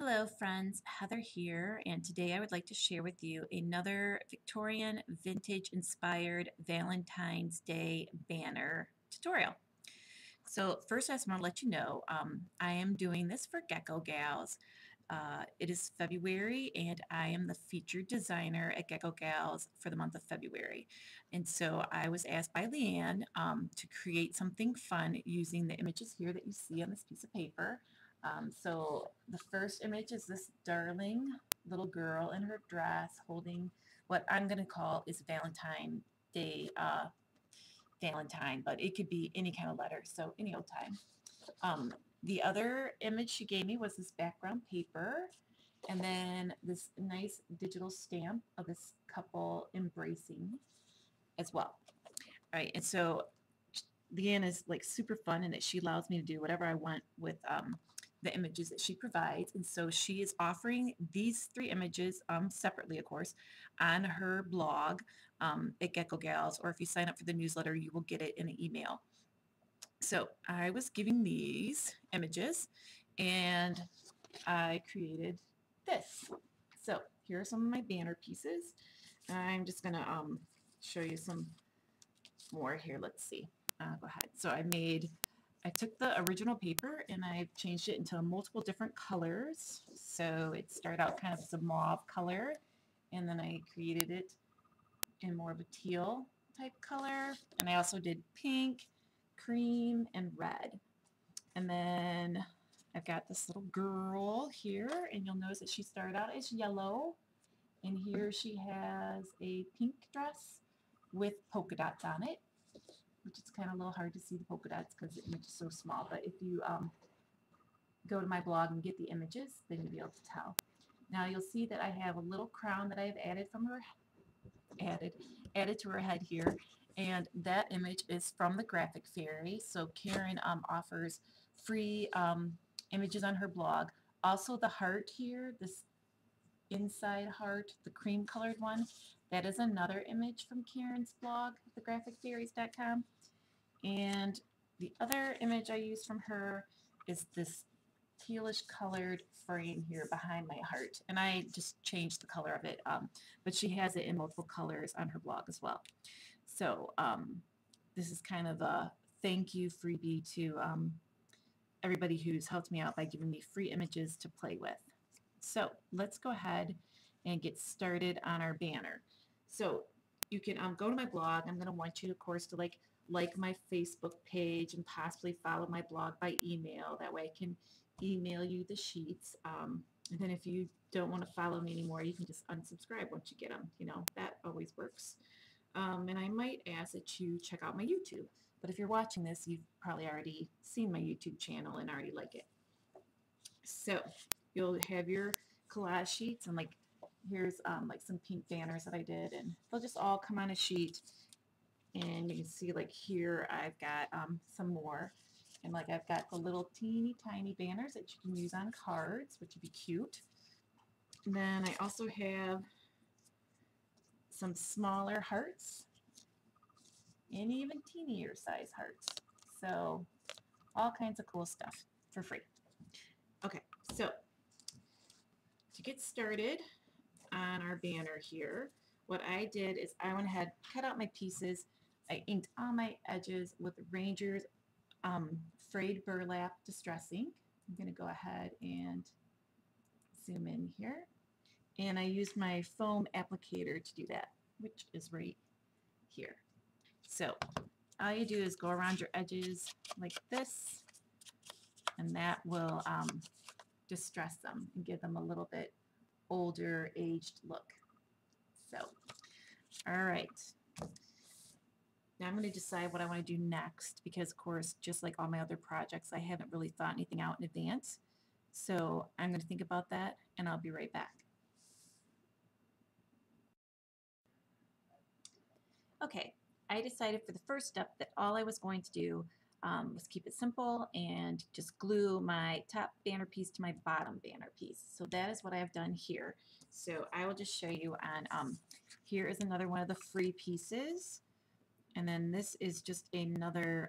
Hello friends, Heather here, and today I would like to share with you another Victorian vintage inspired Valentine's Day banner tutorial. So first I just want to let you know I am doing this for Gecko Gals. It is February and I am the featured designer at Gecko Gals for the month of February. And so I was asked by Leanne to create something fun using the images here that you see on this piece of paper. So the first image is this darling little girl in her dress holding what I'm going to call is Valentine Day Valentine, but it could be any kind of letter, so any old time. The other image she gave me was this background paper and then this nice digital stamp of this couple embracing as well. All right, and so Leanne is like super fun in that she allows me to do whatever I want with the images that she provides. And so she is offering these three images separately, of course, on her blog at Gecko Gals, or if you sign up for the newsletter, you will get it in an email. So I was giving these images and I created this. So here are some of my banner pieces. I'm just going to show you some more here. Let's see. Go ahead. So I took the original paper and I changed it into multiple different colors. So it started out kind of as a mauve color, and then I created it in more of a teal type color. And I also did pink, cream, and red. And then I've got this little girl here, and you'll notice that she started out as yellow. And here she has a pink dress with polka dots on it, which is kind of a little hard to see the polka dots because the image is so small. But if you go to my blog and get the images, then you'll be able to tell. Now you'll see that I have a little crown that I've added from her, added to her head here. And that image is from the Graphic Fairy. So Karen offers free images on her blog. Also the heart here, this inside heart, the cream colored one, that is another image from Karen's blog, thegraphicfairies.com. And the other image I used from her is this tealish colored frame here behind my heart. And I just changed the color of it, but she has it in multiple colors on her blog as well. So this is kind of a thank you freebie to everybody who's helped me out by giving me free images to play with. So let's go ahead and get started on our banner. So you can go to my blog. I'm going to want you, of course, to like my Facebook page and possibly follow my blog by email. That way I can email you the sheets. And then if you don't want to follow me anymore, you can just unsubscribe once you get them. You know, that always works. And I might ask that you check out my YouTube. But if you're watching this, you've probably already seen my YouTube channel and already like it. So you'll have your collage sheets, and like here's like some pink banners that I did, and they'll just all come on a sheet. And you can see like here I've got some more, and like I've got the little teeny tiny banners that you can use on cards, which would be cute. And then I also have some smaller hearts and even teenier size hearts. So all kinds of cool stuff for free. Okay, so to get started on our banner here, what I did is I went ahead, cut out my pieces. I inked all my edges with Ranger's frayed burlap distress ink. I'm going to go ahead and zoom in here. And I used my foam applicator to do that, which is right here. So all you do is go around your edges like this, and that will distress them and give them a little bit older aged look. So all right, now I'm going to decide what I want to do next, because of course, just like all my other projects, I haven't really thought anything out in advance. So I'm going to think about that, and I'll be right back. Okay, I decided for the first step that all I was going to do was keep it simple and just glue my top banner piece to my bottom banner piece. So that is what I have done here. So I will just show you on, here is another one of the free pieces. And then this is just another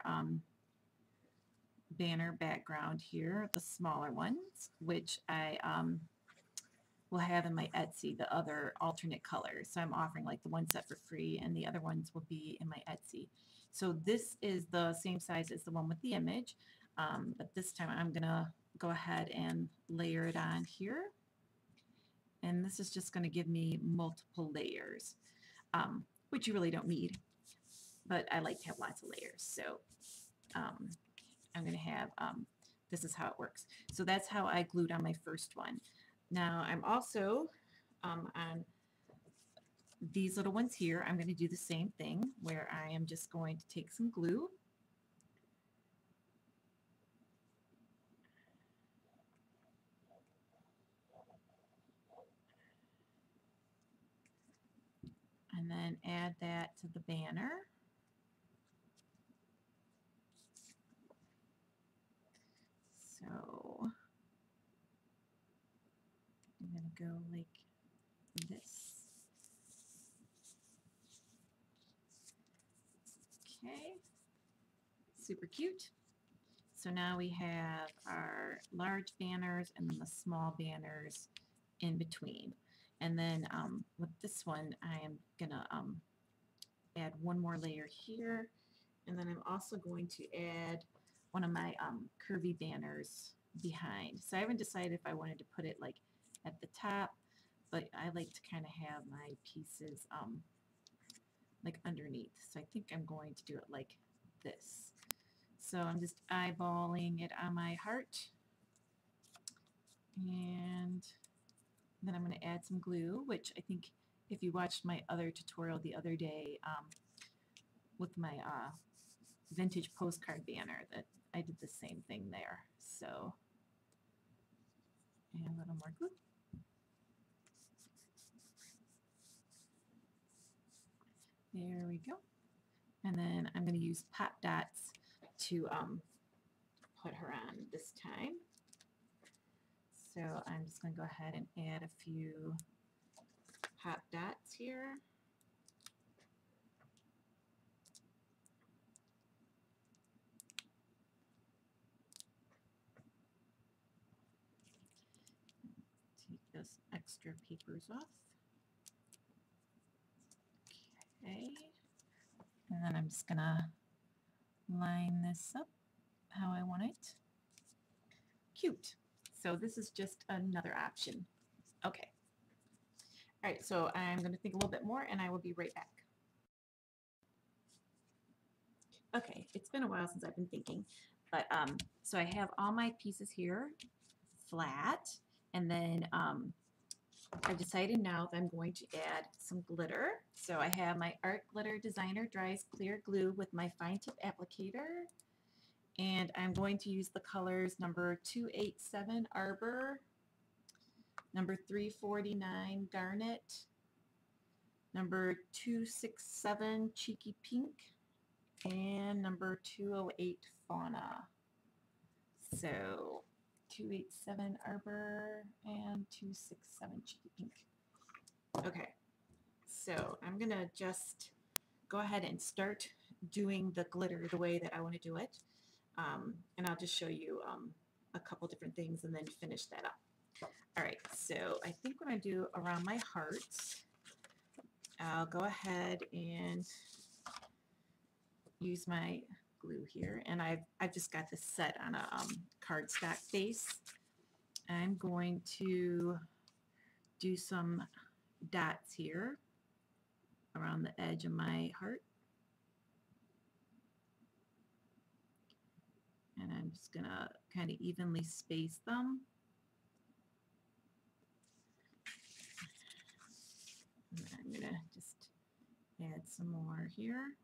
banner background here, the smaller ones, which I will have in my Etsy, the other alternate colors. So I'm offering like the one set for free and the other ones will be in my Etsy. So this is the same size as the one with the image, but this time I'm gonna go ahead and layer it on here. And this is just gonna give me multiple layers, which you really don't need, but I like to have lots of layers. So I'm gonna have, this is how it works. So that's how I glued on my first one. Now I'm also on these little ones here, I'm going to do the same thing where I am just going to take some glue and then add that to the banner. So I'm going to go like this. Okay, super cute. So now we have our large banners and then the small banners in between. And then with this one, I am gonna add one more layer here. And then I'm also going to add one of my curvy banners behind. So I haven't decided if I wanted to put it like at the top, but I like to kind of have my pieces like underneath. So I think I'm going to do it like this. So I'm just eyeballing it on my heart. And then I'm going to add some glue, which I think if you watched my other tutorial the other day with my vintage postcard banner, that I did the same thing there. So, and a little more glue. There we go. And then I'm going to use pop dots to put her on this time. So I'm just going to go ahead and add a few pop dots here. Take those extra papers off. Okay. And then I'm just going to line this up how I want it. Cute. So this is just another option. Okay. All right, so I'm going to think a little bit more and I will be right back. Okay, it's been a while since I've been thinking, but so I have all my pieces here flat, and then I've decided now that I'm going to add some glitter. So I have my Art Glitter Designer Dries Clear Glue with my fine tip applicator, and I'm going to use the colors number 287 Arbor, number 349 Garnet, number 267 Cheeky Pink, and number 208 Fauna. So 287 Arbor and 267 Cheeky Pink. Okay, so I'm gonna just go ahead and start doing the glitter the way that I want to do it, and I'll just show you a couple different things and then finish that up. All right, so I think what I do around my hearts, I'll go ahead and use my glue here, and I've just got this set on a cardstock base. I'm going to do some dots here around the edge of my heart, and I'm just gonna kind of evenly space them. And I'm gonna just add some more here.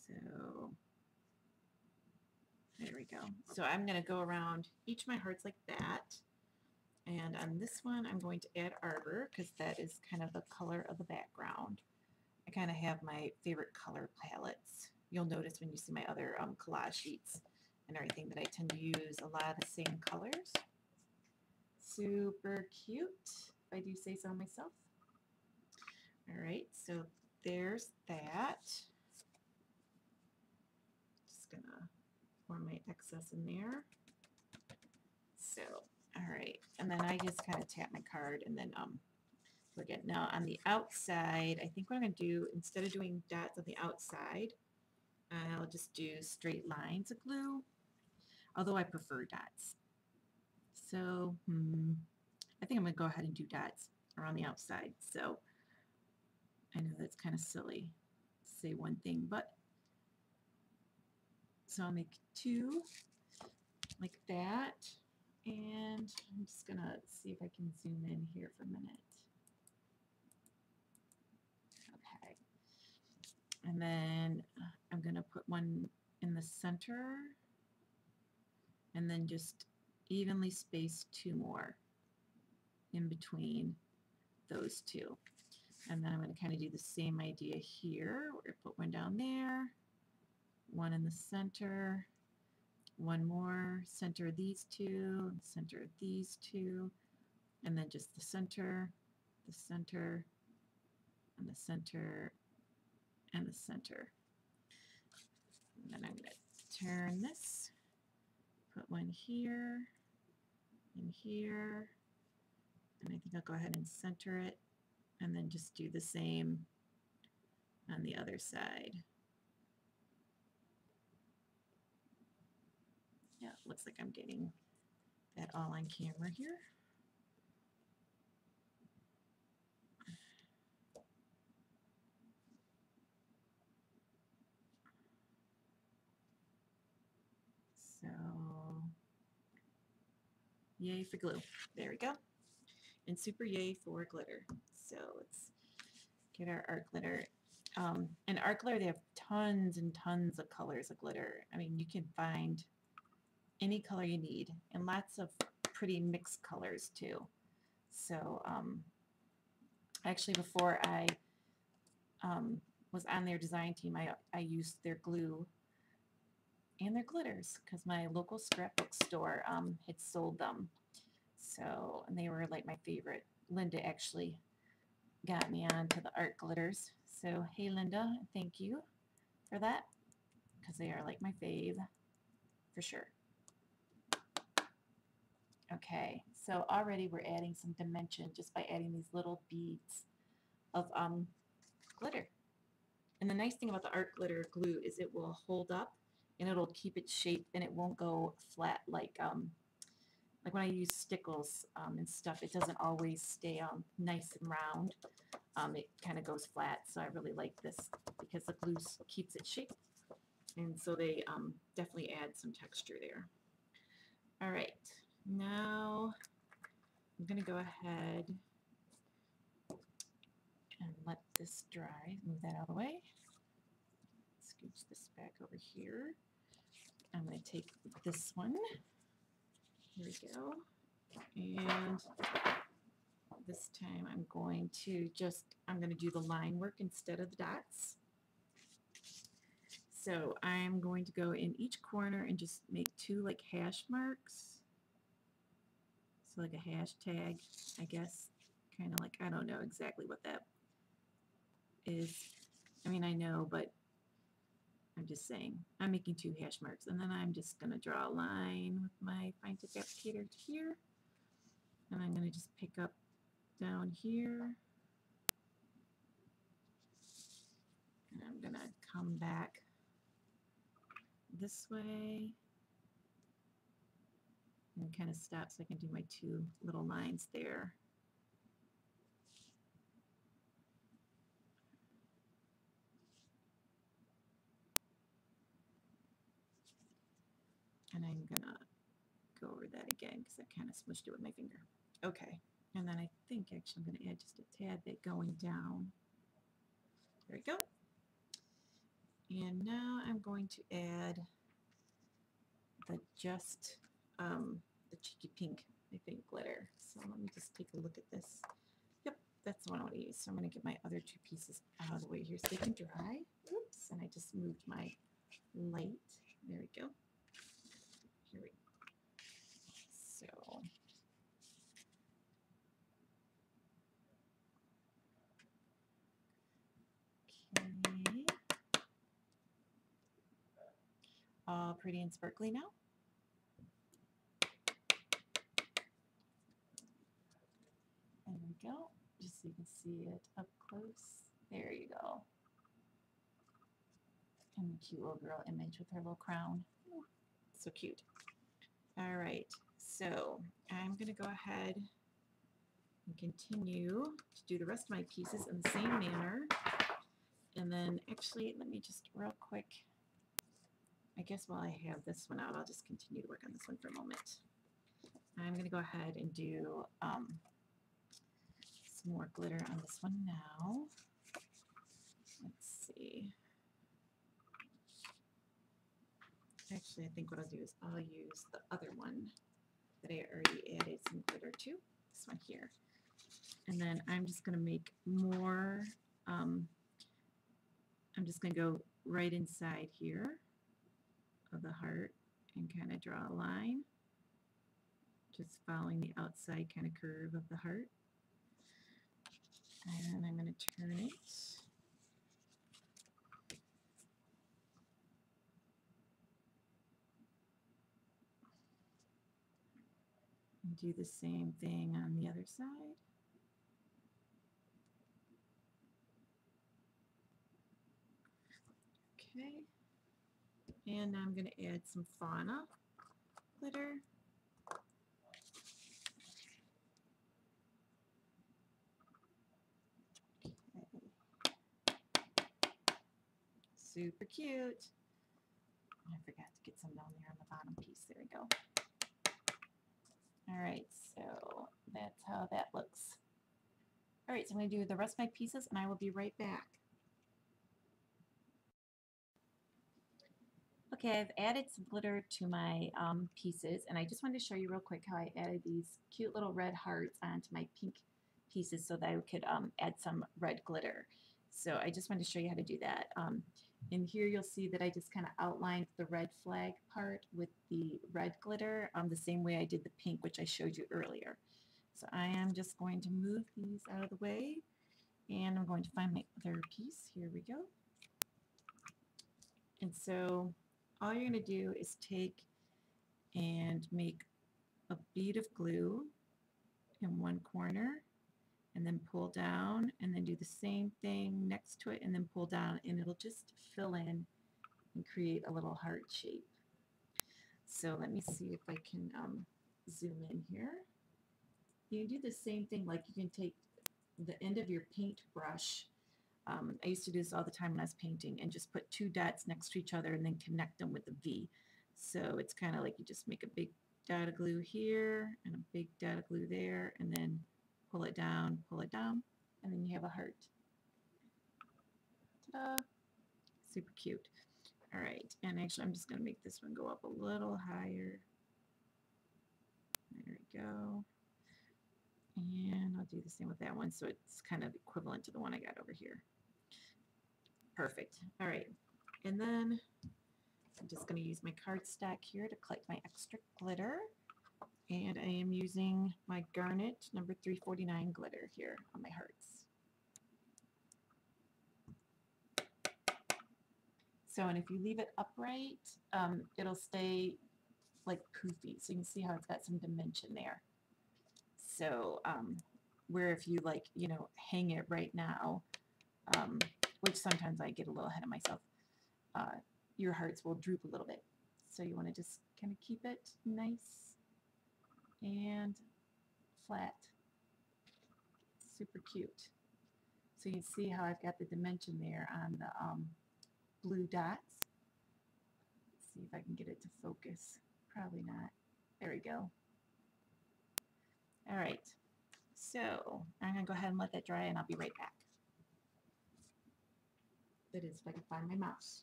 So there we go. So I'm going to go around each of my hearts like that. And on this one, I'm going to add Arbor because that is kind of the color of the background. I kind of have my favorite color palettes. You'll notice when you see my other collage sheets and everything that I tend to use a lot of the same colors. Super cute, if I do say so myself. All right, so there's that. Just gonna pour my excess in there. So, all right, and then I just kind of tap my card and then forget. Now on the outside, I think what I'm gonna do, instead of doing dots on the outside, I'll just do straight lines of glue, although I prefer dots. So I think I'm gonna go ahead and do dots around the outside. So I know that's kind of silly to say one thing, but so I'll make two like that. And I'm just gonna see if I can zoom in here for a minute. Okay. And then I'm gonna put one in the center and then just evenly space two more in between those two. And then I'm going to kind of do the same idea here. We're going to put one down there, one in the center, one more, center of these two, center of these two, and then just the center, and the center, and the center. And then I'm going to turn this, put one here, and here, and I think I'll go ahead and center it, and then just do the same on the other side. Yeah, it looks like I'm getting that all on camera here. So, yay for glue. There we go. And super yay for glitter. So let's get our art glitter. And art glitter, they have tons and tons of colors of glitter. I mean, you can find any color you need and lots of pretty mixed colors too. So actually before I was on their design team, I used their glue and their glitters because my local scrapbook store had sold them. So, and they were like my favorite. Linda actually got me onto the art glitters. So, hey Linda, thank you for that because they are like my fave for sure. Okay, so already we're adding some dimension just by adding these little beads of glitter. And the nice thing about the art glitter glue is it will hold up and it'll keep its shape and it won't go flat like when I use stickles and stuff, it doesn't always stay nice and round. It kind of goes flat, so I really like this because the glue keeps its shape. And so they definitely add some texture there. All right, now I'm going to go ahead and let this dry. Move that out of the way. Scooch this back over here. I'm going to take this one. Here we go. And this time I'm going to do the line work instead of the dots. So I'm going to go in each corner and just make two like hash marks. So like a hashtag, I guess, kind of like, I don't know exactly what that is. I mean, I know, but I'm just saying, I'm making two hash marks, and then I'm just going to draw a line with my fine tip applicator here, and I'm going to just pick up down here, and I'm going to come back this way and kind of stop so I can do my two little lines there. And I'm gonna go over that again because I kind of smushed it with my finger. Okay, and then I think actually I'm gonna add just a tad bit going down. There we go. And now I'm going to add the cheeky pink, I think, glitter. So let me just take a look at this. Yep, that's the one I want to use. So I'm going to get my other two pieces out of the way here so they can dry. Oops, and I just moved my light. There we go. Here we go. So all pretty and sparkly now. There we go, just so you can see it up close. There you go. And the cute little girl image with her little crown. Ooh, so cute. All right, so I'm going to go ahead and continue to do the rest of my pieces in the same manner. And then actually, let me just real quick, I guess while I have this one out, I'll just continue to work on this one for a moment. I'm going to go ahead and do some more glitter on this one now. Let's see. Actually, I think what I'll do is I'll use the other one that I already added some glitter to, this one here. And then I'm just going to make more, I'm just going to go right inside here of the heart and kind of draw a line, just following the outside kind of curve of the heart. And I'm going to turn it. And do the same thing on the other side. Okay. And I'm going to add some fauna glitter. Super cute. I forgot to get some down there on the bottom piece. There we go. All right, so that's how that looks. All right, so I'm going to do the rest of my pieces and I will be right back. Okay, I've added some glitter to my pieces, and I just wanted to show you real quick how I added these cute little red hearts onto my pink pieces so that I could add some red glitter. So I just wanted to show you how to do that. And here you'll see that I just kind of outlined the red flag part with the red glitter the same way I did the pink, which I showed you earlier. So I am just going to move these out of the way, and I'm going to find my other piece. Here we go. And so all you're going to do is take and make a bead of glue in one corner and then pull down and then do the same thing next to it and then pull down, and it'll just fill in and create a little heart shape. So let me see if I can zoom in here. You can do the same thing, like you can take the end of your paint brush. I used to do this all the time when I was painting, and just put two dots next to each other and then connect them with a V. So it's kind of like you just make a big dot of glue here and a big dot of glue there, and then pull it down, and then you have a heart. Ta-da! Super cute. All right, and actually I'm just going to make this one go up a little higher. There we go. And I'll do the same with that one, so it's kind of equivalent to the one I got over here. Perfect. All right, and then I'm just going to use my cardstock here to collect my extra glitter, and I am using my Garnet number 349 glitter here on my hearts. So, and if you leave it upright, it'll stay like poofy, so you can see how it's got some dimension there. So where if you like, you know, hang it right now, which sometimes I get a little ahead of myself, your hearts will droop a little bit. So you want to just kind of keep it nice and flat. Super cute. So you can see how I've got the dimension there on the blue dots. Let's see if I can get it to focus. Probably not. There we go. All right, so I'm going to go ahead and let that dry, and I'll be right back. That is, if I can find my mouse.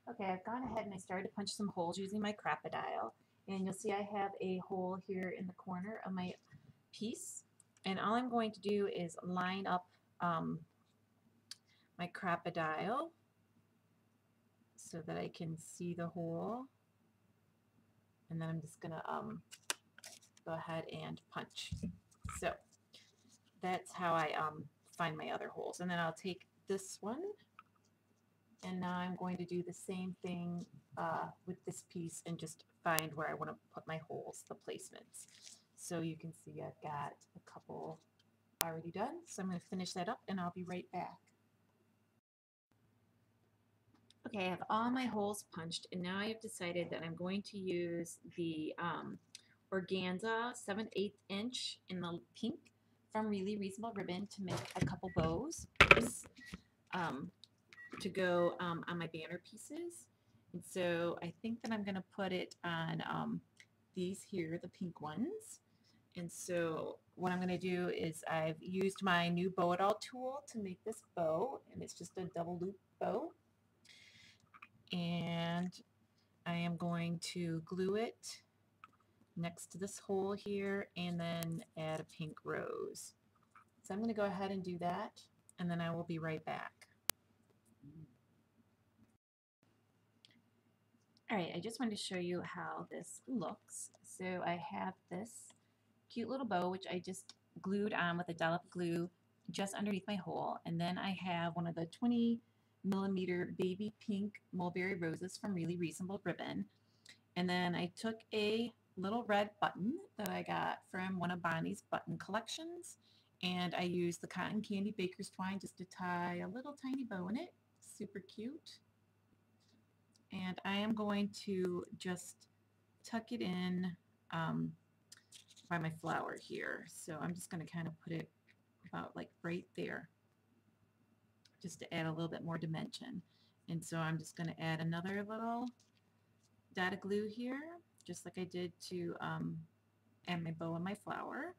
Okay, I've gone ahead and I started to punch some holes using my crocodile, and you'll see I have a hole here in the corner of my piece, and all I'm going to do is line up my crocodile so that I can see the hole, and then I'm just going to go ahead and punch. So that's how I find my other holes. And then I'll take this one And now I'm going to do the same thing with this piece and just find where I want to put my holes, the placements. So you can see I've got a couple already done. So I'm going to finish that up and I'll be right back. Okay, I have all my holes punched, and now I have decided that I'm going to use the organza 7/8 inch in the pink from Really Reasonable Ribbon to make a couple bows um, to go on my banner pieces. And so I think that I'm going to put it on these here, the pink ones. And so what I'm going to do is I've used my new Bow It All tool to make this bow, and it's just a double loop bow. And I am going to glue it next to this hole here and then add a pink rose. So I'm going to go ahead and do that, and then I will be right back. All right, I just wanted to show you how this looks. So I have this cute little bow, which I just glued on with a dollop of glue just underneath my hole. And then I have one of the 20mm baby pink mulberry roses from Really Reasonable Ribbon. And then I took a little red button that I got from one of Bonnie's button collections, and I used the cotton candy baker's twine just to tie a little tiny bow in it. Super cute. And I am going to just tuck it in by my flower here. So I'm just going to kind of put it about like right there just to add a little bit more dimension. And so I'm just going to add another little dot of glue here, just like I did to add my bow and my flower.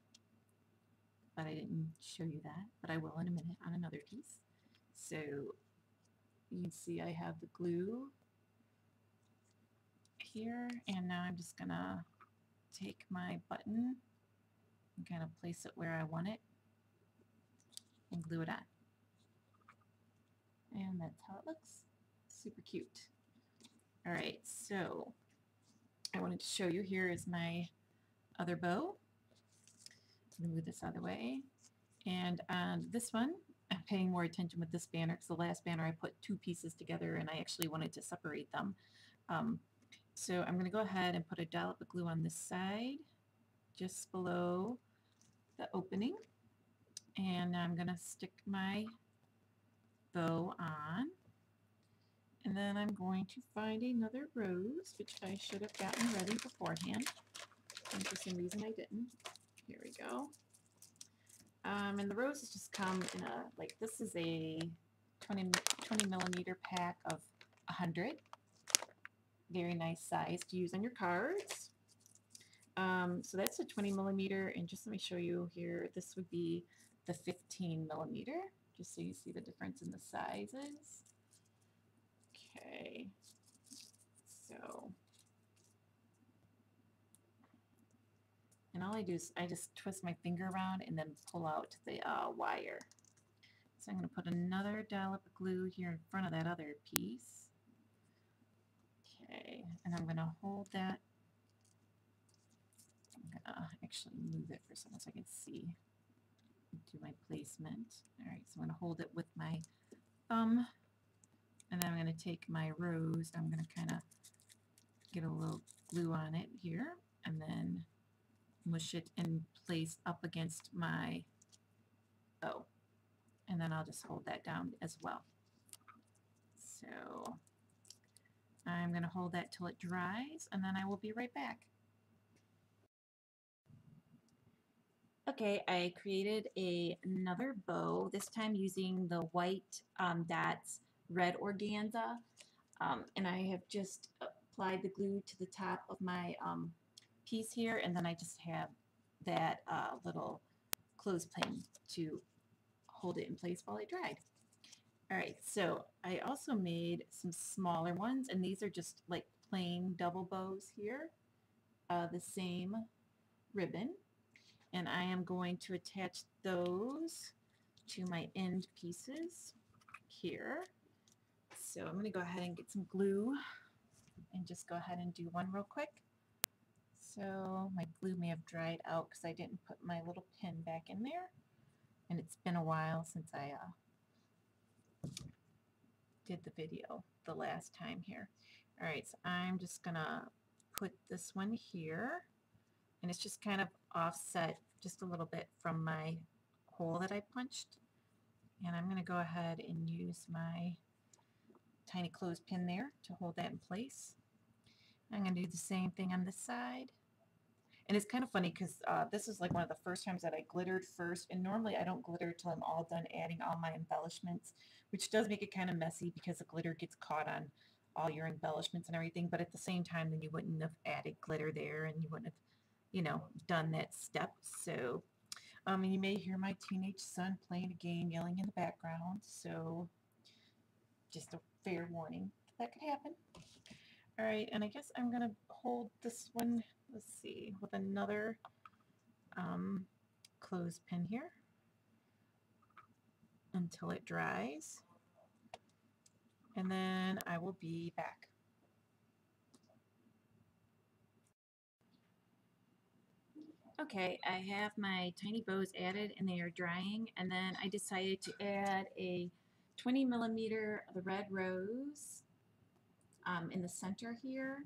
But I didn't show you that, but I will in a minute on another piece. So you can see I have the glue here, and now I'm just going to take my button and kind of place it where I want it and glue it on. And that's how it looks. Super cute. All right, so I wanted to show you, here is my other bow. I'm going to move this out of the way. And on this one, I'm paying more attention with this banner because the last banner I put two pieces together and I actually wanted to separate them. So I'm going to go ahead and put a dollop of glue on this side, just below the opening. And I'm going to stick my bow on. And then I'm going to find another rose, which I should have gotten ready beforehand. And for some reason I didn't. Here we go. And the roses just come in a, like, this is a 20mm pack of 100. Very nice size to use on your cards. So that's a 20mm, and just let me show you here, this would be the 15mm, just so you see the difference in the sizes. Okay, so, and all I do is I just twist my finger around and then pull out the wire. So I'm going to put another dollop of glue here in front of that other piece. Okay, and I'm going to hold that. I'm going to actually move it for a second so I can see, do my placement. All right, so I'm going to hold it with my thumb, and then I'm going to take my rose. I'm going to kind of get a little glue on it here, and then mush it in place up against my bow. And then I'll just hold that down as well. So I'm going to hold that till it dries, and then I will be right back. Okay, I created another bow, this time using the white dots red organza, and I have just applied the glue to the top of my piece here, and then I just have that little clothespin to hold it in place while it dried. All right, so I also made some smaller ones, and these are just like plain double bows here, the same ribbon. And I am going to attach those to my end pieces here. So I'm going to go ahead and get some glue and just go ahead and do one real quick. So my glue may have dried out because I didn't put my little pin back in there, and it's been a while since I did the video the last time here. All right, so I'm just gonna put this one here, and it's just kind of offset just a little bit from my hole that I punched. And I'm gonna go ahead and use my tiny clothespin there to hold that in place. I'm gonna do the same thing on this side. And it's kind of funny because this is like one of the first times that I glittered first, and normally I don't glitter till I'm all done adding all my embellishments, which does make it kind of messy because the glitter gets caught on all your embellishments and everything, but at the same time then you wouldn't have added glitter there and you wouldn't have, you know, done that step. So you may hear my teenage son playing a game, yelling in the background, so just a fair warning that could happen. All right, and I guess I'm going to hold this one, let's see, with another clothespin here until it dries, and then I will be back. Okay, I have my tiny bows added and they are drying, and then I decided to add a 20 millimeter of the red rose in the center here.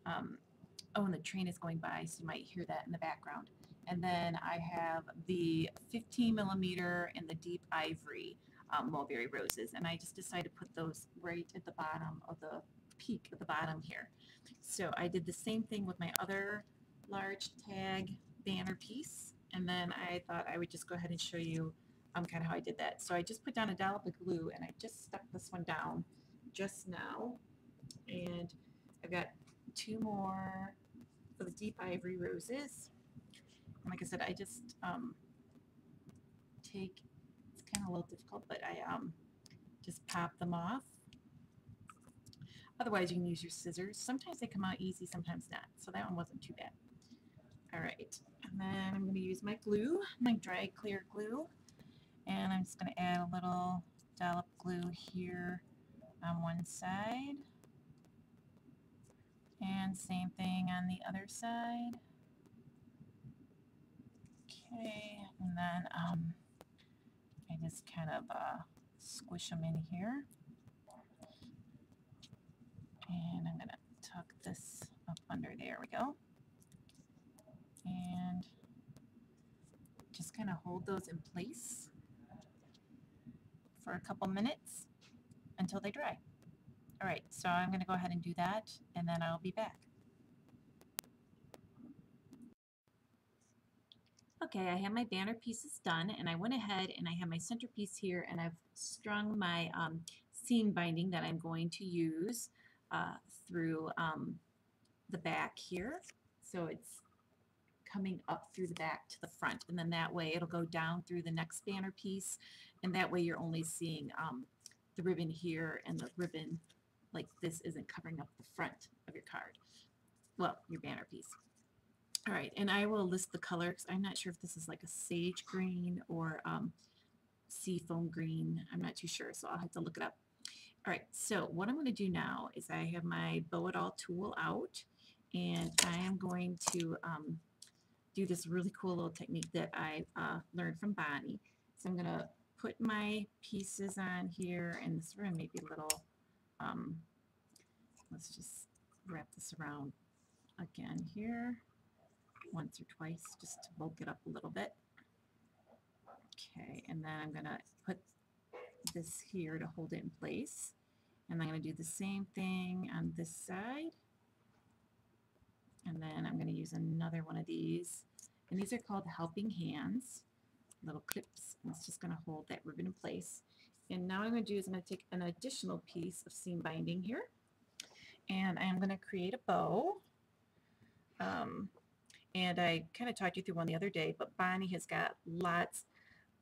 Oh, and the train is going by, so you might hear that in the background. And then I have the 15 millimeter and the deep ivory mulberry roses, and I just decided to put those right at the bottom of the peak at the bottom here. So I did the same thing with my other large tag banner piece, and then I thought I would just go ahead and show you kind of how I did that. So I just put down a dollop of glue, and I just stuck this one down just now, and I've got two more for the deep ivory roses. And like I said, I just take, it's kind of a little difficult, but I just pop them off. Otherwise you can use your scissors. Sometimes they come out easy, sometimes not. So that one wasn't too bad. All right, and then I'm going to use my glue, my dry clear glue, and I'm just going to add a little dollop glue here on one side, and same thing on the other side. Okay, and then I just kind of squish them in here, and I'm going to tuck this up under. There we go. And just kind of hold those in place for a couple minutes until they dry. All right, so I'm going to go ahead and do that, and then I'll be back. Okay, I have my banner pieces done, and I went ahead and I have my centerpiece here, and I've strung my seam binding that I'm going to use through the back here. So it's coming up through the back to the front, and then that way it'll go down through the next banner piece, and that way you're only seeing the ribbon here, and the ribbon like this isn't covering up the front of your card, well, your banner piece. All right, and I will list the colors. I'm not sure if this is like a sage green or seafoam green. I'm not too sure, so I'll have to look it up. All right, so what I'm going to do now is I have my Bow It All tool out, and I am going to do this really cool little technique that I learned from Bonnie. So I'm going to put my pieces on here, and this room may be a little, let's just wrap this around again here, once or twice, just to bulk it up a little bit. Okay, and then I'm going to put this here to hold it in place. And I'm going to do the same thing on this side. And then I'm going to use another one of these. And these are called helping hands, little clips. And it's just going to hold that ribbon in place. And now what I'm going to do is I'm going to take an additional piece of seam binding here. And I'm going to create a bow. And I kind of talked you through one the other day, but Bonnie has got lots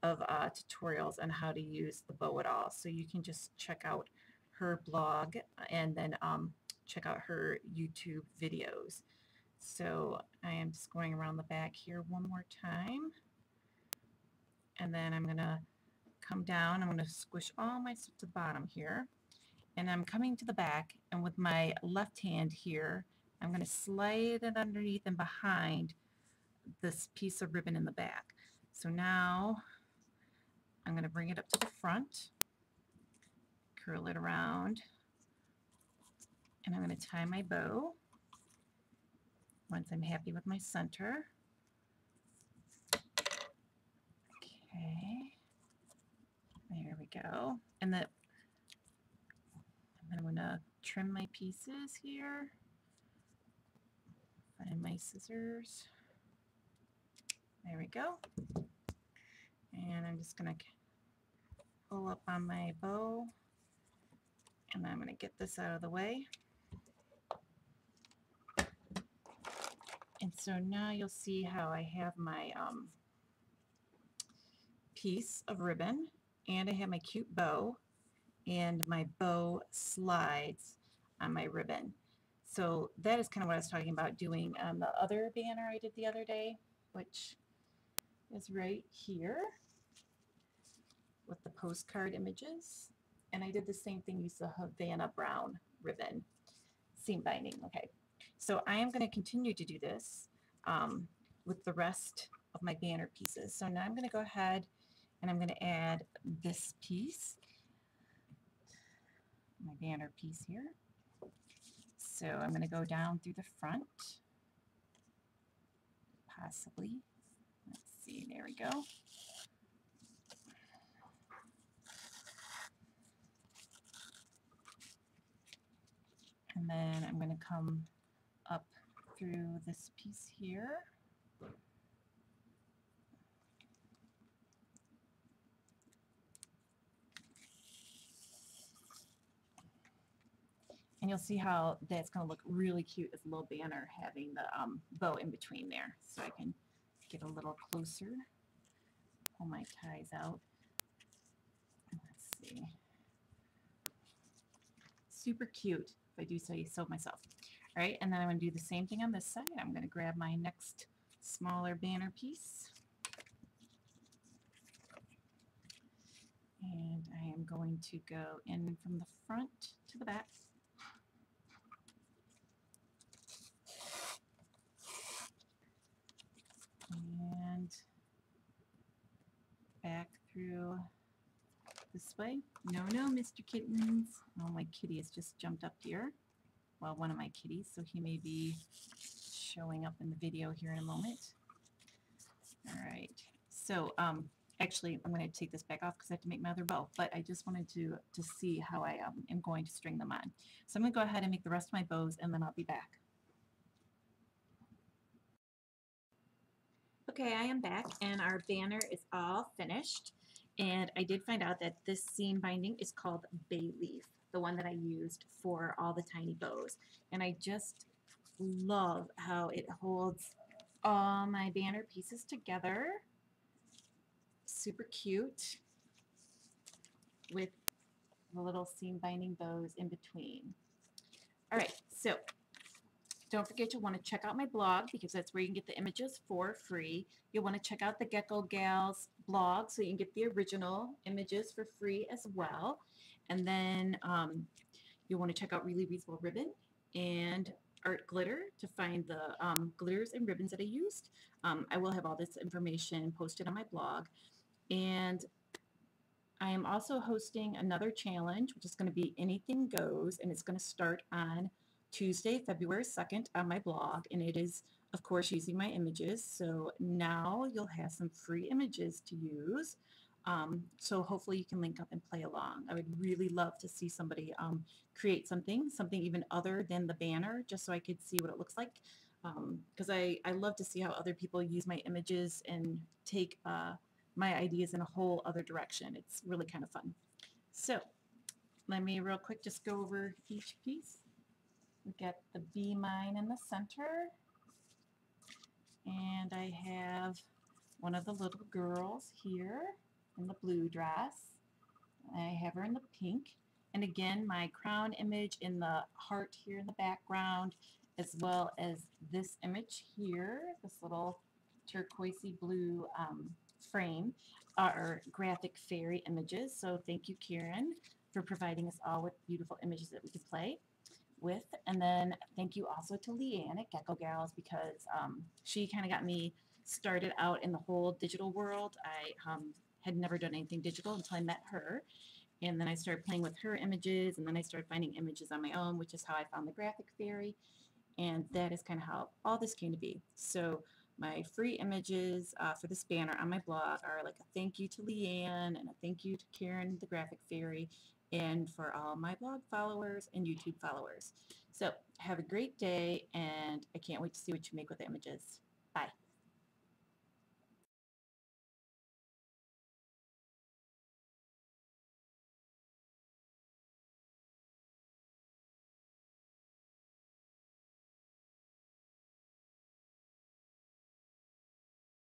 of tutorials on how to use the Bow It All. So you can just check out her blog and then check out her YouTube videos. So I am just going around the back here one more time. And then I'm going to come down. I'm going to squish all my stuff to the bottom here. And I'm coming to the back, and with my left hand here, I'm going to slide it underneath and behind this piece of ribbon in the back. So now I'm going to bring it up to the front, curl it around, and I'm going to tie my bow once I'm happy with my center. Okay, there we go. And I'm going to trim my pieces here. Find my scissors. There we go. And I'm just going to pull up on my bow, and I'm going to get this out of the way. And so now you'll see how I have my piece of ribbon, and I have my cute bow, and my bow slides on my ribbon. So that is kind of what I was talking about doing on the other banner I did the other day, which is right here with the postcard images. And I did the same thing, use the Havana Brown ribbon seam binding. Okay, so I am going to continue to do this with the rest of my banner pieces. So now I'm going to go ahead and I'm going to add this piece, my banner piece here. So I'm going to go down through the front, possibly. Let's see, there we go. And then I'm going to come up through this piece here. And you'll see how that's going to look really cute as a little banner having the bow in between there. So I can get a little closer, pull my ties out. Let's see. Super cute, if I do say so myself. All right, and then I'm going to do the same thing on this side. I'm going to grab my next smaller banner piece. And I am going to go in from the front to the back. And back through this way. No, Mr. Kittens. Oh, my kitty has just jumped up here. Well, one of my kitties, so he may be showing up in the video here in a moment. All right. So, actually, I'm going to take this back off because I have to make my other bow, but I just wanted to see how I am going to string them on. So I'm going to go ahead and make the rest of my bows, and then I'll be back. Okay, I am back, and our banner is all finished. And I did find out that this seam binding is called bay leaf, the one that I used for all the tiny bows. And I just love how it holds all my banner pieces together. Super cute with the little seam binding bows in between. All right, so don't forget to want to check out my blog because that's where you can get the images for free. You'll want to check out the Gecko Gals blog so you can get the original images for free as well. And then you'll want to check out Really Reasonable Ribbon and Art Glitter to find the glitters and ribbons that I used. I will have all this information posted on my blog. And I am also hosting another challenge, which is going to be Anything Goes, and it's going to start on Tuesday, February 2nd on my blog, and it is, of course, using my images. So now you'll have some free images to use. So hopefully you can link up and play along. I would really love to see somebody create something even other than the banner, just so I could see what it looks like. Because I love to see how other people use my images and take my ideas in a whole other direction. It's really kind of fun. So let me real quick just go over each piece. We got the bee mine in the center, and I have one of the little girls here in the blue dress. I have her in the pink, and again my crown image in the heart here in the background, as well as this image here, this little turquoisey blue frame, are graphic fairy images. So thank you, Karen, for providing us all with beautiful images that we could play with. And then thank you also to Leanne at Gecko Gals, because she kind of got me started out in the whole digital world. I had never done anything digital until I met her, And then I started playing with her images, and then I started finding images on my own, which is how I found the graphic fairy. And that is kind of how all this came to be. So my free images for this banner on my blog are like a thank you to Leanne and a thank you to Karen, the graphic fairy, and for all my blog followers and YouTube followers. So have a great day, and I can't wait to see what you make with the images.